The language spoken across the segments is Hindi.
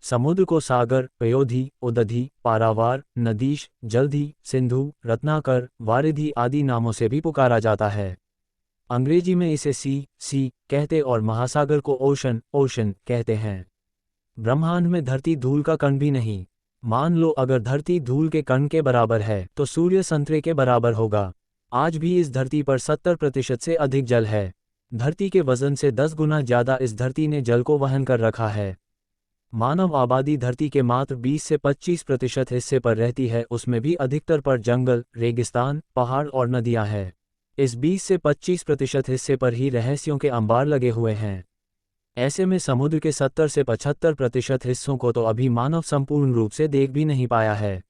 समुद्र को सागर, पयोधी, उदधी, पारावार, नदीश, जलधि, सिंधु, रत्नाकर, वारिधि आदि नामों से भी पुकारा जाता है। अंग्रेजी में इसे सी कहते और महासागर को ओशन कहते हैं। ब्रह्मांड में धरती धूल का कण भी नहीं। मान लो अगर धरती धूल के कण के बराबर है तो सूर्य संतरे के बराबर होगा। आज भी इस धरती पर 70% से अधिक जल है। धरती के वजन से 10 गुना ज्यादा इस धरती ने जल को वहन कर रखा है। मानव आबादी धरती के मात्र 20 से 25% हिस्से पर रहती है, उसमें भी अधिकतर पर जंगल, रेगिस्तान, पहाड़ और नदियां हैं। इस 20 से 25% हिस्से पर ही रहस्यों के अंबार लगे हुए हैं। ऐसे में समुद्र के 70 से 75% हिस्सों को तो अभी मानव संपूर्ण रूप से देख भी नहीं पाया है।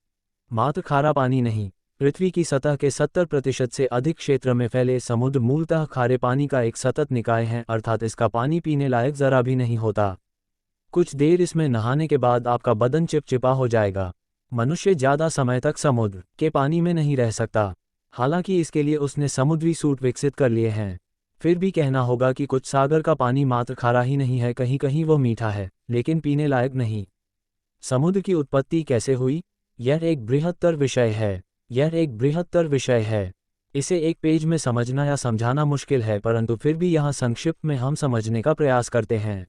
मात्र खारा पानी नहीं, पृथ्वी की सतह के 70% से अधिक क्षेत्र में फैले समुद्र मूलतः खारे पानी का एक सतत निकाय है, अर्थात इसका पानी पीने लायक जरा भी नहीं होता। कुछ देर इसमें नहाने के बाद आपका बदन चिपचिपा हो जाएगा। मनुष्य ज़्यादा समय तक समुद्र के पानी में नहीं रह सकता। हालांकि इसके लिए उसने समुद्री सूट विकसित कर लिए हैं। फिर भी कहना होगा कि कुछ सागर का पानी मात्र खारा ही नहीं है, कहीं कहीं वो मीठा है, लेकिन पीने लायक नहीं। समुद्र की उत्पत्ति कैसे हुई? यह एक बृहत्तर विषय है। इसे एक पेज में समझना या समझाना मुश्किल है, परंतु फिर भी यहाँ संक्षिप्त में हम समझने का प्रयास करते हैं।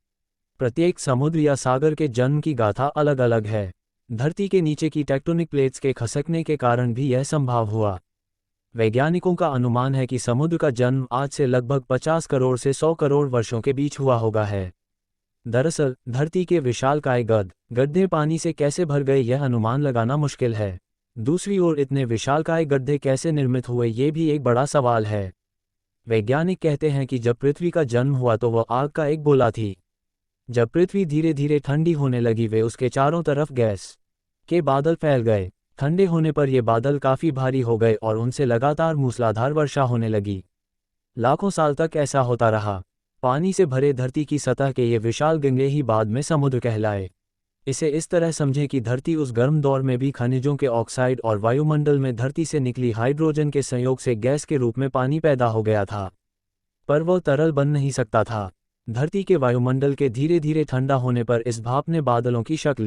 प्रत्येक समुद्र या सागर के जन्म की गाथा अलग अलग है। धरती के नीचे की टेक्टोनिक प्लेट्स के खसकने के कारण भी यह संभव हुआ। वैज्ञानिकों का अनुमान है कि समुद्र का जन्म आज से लगभग 50 करोड़ से 100 करोड़ वर्षों के बीच हुआ होगा है। दरअसल धरती के विशालकाय गड्ढे पानी से कैसे भर गए यह अनुमान लगाना मुश्किल है। दूसरी ओर इतने विशालकाय गड्ढे कैसे निर्मित हुए ये भी एक बड़ा सवाल है। वैज्ञानिक कहते हैं कि जब पृथ्वी का जन्म हुआ तो वह आग का एक गोला थी। जब पृथ्वी धीरे धीरे ठंडी होने लगी वे उसके चारों तरफ गैस के बादल फैल गए। ठंडे होने पर ये बादल काफ़ी भारी हो गए और उनसे लगातार मूसलाधार वर्षा होने लगी। लाखों साल तक ऐसा होता रहा। पानी से भरे धरती की सतह के ये विशाल गंगे ही बाद में समुद्र कहलाए। इसे इस तरह समझें कि धरती उस गर्म दौर में भी खनिजों के ऑक्साइड और वायुमंडल में धरती से निकली हाइड्रोजन के संयोग से गैस के रूप में पानी पैदा हो गया था, पर वह तरल बन नहीं सकता था। धरती के वायुमंडल के धीरे धीरे ठंडा होने पर इस भाप ने बादलों की शक्ल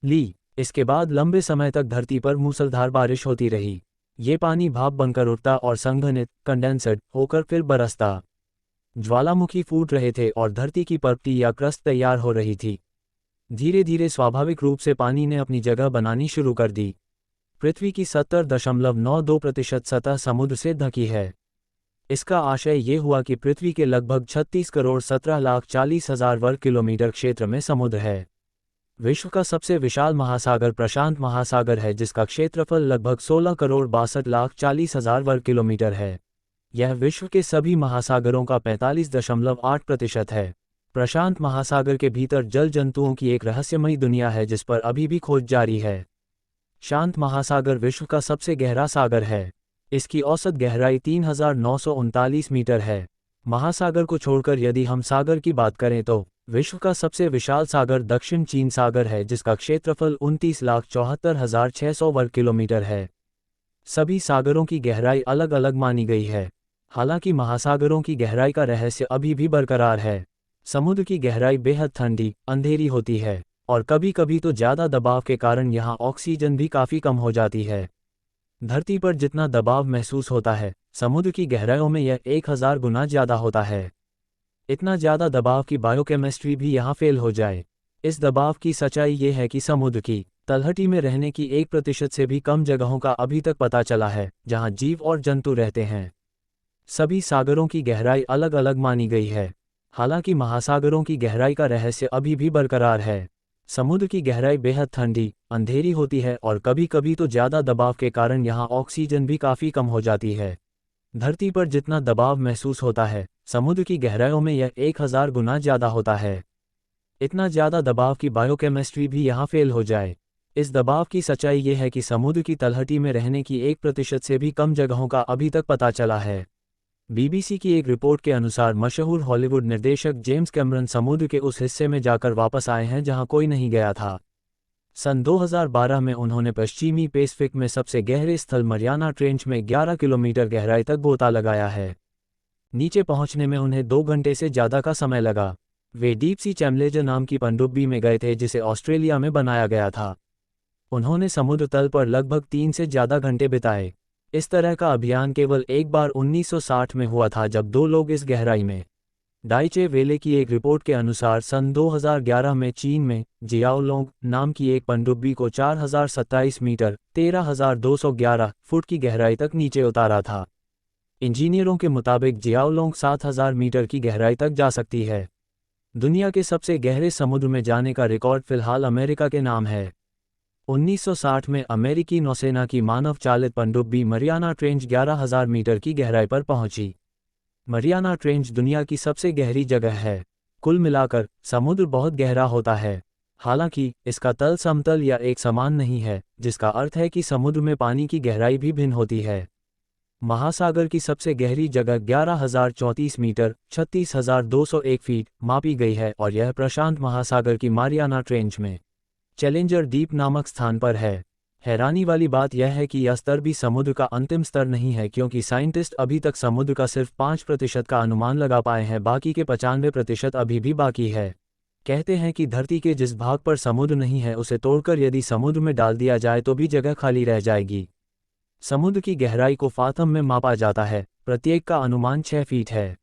ली। इसके बाद लंबे समय तक धरती पर मूसलाधार बारिश होती रही। ये पानी भाप बनकर उठता और संघनित कंडेंसड होकर फिर बरसता। ज्वालामुखी फूट रहे थे और धरती की परपटी या क्रस्ट तैयार हो रही थी। धीरे धीरे स्वाभाविक रूप से पानी ने अपनी जगह बनानी शुरू कर दी। पृथ्वी की 70.92% सतह समुद्र से ढकी है। इसका आशय ये हुआ कि पृथ्वी के लगभग 36 करोड़ 17,40,000 वर्ग किलोमीटर क्षेत्र में समुद्र है। विश्व का सबसे विशाल महासागर प्रशांत महासागर है, जिसका क्षेत्रफल लगभग 16 करोड़ 62,40,000 वर्ग किलोमीटर है। यह विश्व के सभी महासागरों का 45.8% है। प्रशांत महासागर के भीतर जल जंतुओं की एक रहस्यमयी दुनिया है जिस पर अभी भी खोज जारी है। शांत महासागर विश्व का सबसे गहरा सागर है। इसकी औसत गहराई 3,939 मीटर है। महासागर को छोड़कर यदि हम सागर की बात करें तो विश्व का सबसे विशाल सागर दक्षिण चीन सागर है, जिसका क्षेत्रफल 29,74,600 वर्ग किलोमीटर है। सभी सागरों की गहराई अलग अलग मानी गई है। हालांकि महासागरों की गहराई का रहस्य अभी भी बरकरार है। समुद्र की गहराई बेहद ठंडी, अंधेरी होती है और कभी कभी तो ज़्यादा दबाव के कारण यहाँ ऑक्सीजन भी काफ़ी कम हो जाती है। धरती पर जितना दबाव महसूस होता है, समुद्र की गहराइयों में यह 1000 गुना ज़्यादा होता है। इतना ज़्यादा दबाव की बायोकेमिस्ट्री भी यहाँ फेल हो जाए। इस दबाव की सच्चाई ये है कि समुद्र की तलहटी में रहने की 1% से भी कम जगहों का अभी तक पता चला है जहाँ जीव और जंतु रहते हैं। सभी सागरों की गहराई अलग अलग मानी गई है। हालांकि महासागरों की गहराई का रहस्य अभी भी बरकरार है। समुद्र की गहराई बेहद ठंडी, अंधेरी होती है और कभी कभी तो ज़्यादा दबाव के कारण यहाँ ऑक्सीजन भी काफ़ी कम हो जाती है। धरती पर जितना दबाव महसूस होता है, समुद्र की गहराइयों में यह 1000 गुना ज़्यादा होता है। इतना ज़्यादा दबाव की बायोकेमिस्ट्री भी यहाँ फेल हो जाए। इस दबाव की सच्चाई ये है कि समुद्र की तलहटी में रहने की 1% से भी कम जगहों का अभी तक पता चला है। BBC की एक रिपोर्ट के अनुसार मशहूर हॉलीवुड निर्देशक जेम्स कैमरन समुद्र के उस हिस्से में जाकर वापस आए हैं जहां कोई नहीं गया था। सन 2012 में उन्होंने पश्चिमी पैसिफिक में सबसे गहरे स्थल मरियाना ट्रेंच में 11 किलोमीटर गहराई तक गोता लगाया है। नीचे पहुंचने में उन्हें 2 घंटे से ज़्यादा का समय लगा। वे डीप सी चैमलेजर नाम की पनडुब्बी में गए थे जिसे ऑस्ट्रेलिया में बनाया गया था। उन्होंने समुद्र तल पर लगभग 3 से ज़्यादा घंटे बिताए। इस तरह का अभियान केवल एक बार 1960 में हुआ था जब 2 लोग इस गहराई में। डाइचे वेले की एक रिपोर्ट के अनुसार सन 2011 में चीन में जियाओलोंग नाम की एक पनडुब्बी को 4027 मीटर 13,211 फुट की गहराई तक नीचे उतारा था। इंजीनियरों के मुताबिक जियाओलोंग 7,000 मीटर की गहराई तक जा सकती है। दुनिया के सबसे गहरे समुद्र में जाने का रिकॉर्ड फिलहाल अमेरिका के नाम है। 1960 में अमेरिकी नौसेना की मानव चालित पनडुब्बी मरियाना ट्रेंच 11,000 मीटर की गहराई पर पहुंची। मरियाना ट्रेंच दुनिया की सबसे गहरी जगह है। कुल मिलाकर समुद्र बहुत गहरा होता है। हालांकि इसका तल समतल या एक समान नहीं है, जिसका अर्थ है कि समुद्र में पानी की गहराई भी भिन्न होती है। महासागर की सबसे गहरी जगह 11,034 मीटर 36,201 फीट मापी गई है और यह प्रशांत महासागर की मारियाना ट्रेंच में चैलेंजर डीप नामक स्थान पर है। हैरानी वाली बात यह है कि यह स्तर भी समुद्र का अंतिम स्तर नहीं है, क्योंकि साइंटिस्ट अभी तक समुद्र का सिर्फ 5% का अनुमान लगा पाए हैं, बाकी के 95% अभी भी बाकी है। कहते हैं कि धरती के जिस भाग पर समुद्र नहीं है उसे तोड़कर यदि समुद्र में डाल दिया जाए तो भी जगह खाली रह जाएगी। समुद्र की गहराई को फाथम में मापा जाता है, प्रत्येक का अनुमान 6 फीट है।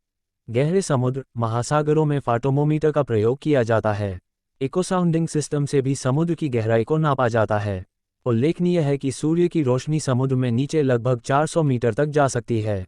गहरे समुद्र महासागरों में फाटोमोमीटर का प्रयोग किया जाता है। इकोसाउंडिंग सिस्टम से भी समुद्र की गहराई को नापा जाता है। उल्लेखनीय है कि सूर्य की रोशनी समुद्र में नीचे लगभग 400 मीटर तक जा सकती है।